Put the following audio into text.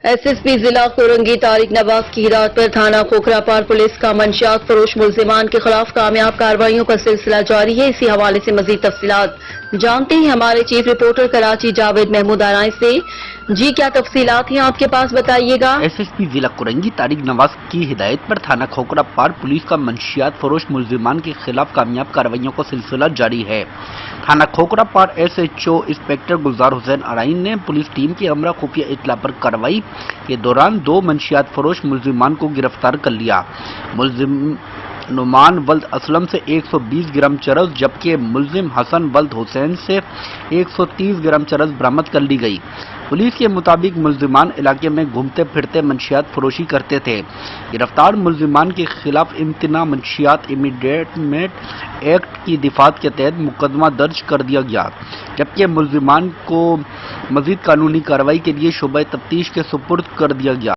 SSP जिला कोरंगी तारिक नवाज की हिदायत पर थाना खोखरापार पुलिस का मंशियात फरोश मुलजिमान के खिलाफ कामयाब कार्रवाइयों का सिलसिला जारी है। इसी हवाले से मजीद तफसीलात जानते हैं हमारे चीफ रिपोर्टर कराची जावेद महमूद आराई से। जी, क्या तफसीलात हैं आपके पास, बताइएगा। एसएसपी जिला कोरंगी तारिक नवाज की हिदायत पर थाना खोखरापार पुलिस का मंशियात फरोश मुलजिमान के खिलाफ कामयाब कार्रवाइयों का सिलसिला जारी है। थाना खोखरापार एसएचओ इंस्पेक्टर गुलजार हुसैन अराइन ने पुलिस टीम की हमरा खुफिया इत्तला पर कार्रवाई के दौरान 2 मंशियात फरोश मुलजिमान को गिरफ्तार कर लिया। मुलजिम नुमान वल्द असलम से 120 ग्राम चरस जबकि मुलजिम हसन वल्द हुसैन से 130 ग्राम चरस बरामद कर ली गई। पुलिस के मुताबिक मुलजिमान इलाके में घूमते फिरते मंशियात फरोशी करते थे। गिरफ्तार मुलजिमान के खिलाफ इम्तना मंशियात इमीडिएट एक्ट की दिफात के तहत मुकदमा दर्ज कर दिया गया, जबकि मुलजिमान को मजीद कानूनी कार्रवाई के लिए शोबे तफ्तीश के सुपुर्द कर दिया गया।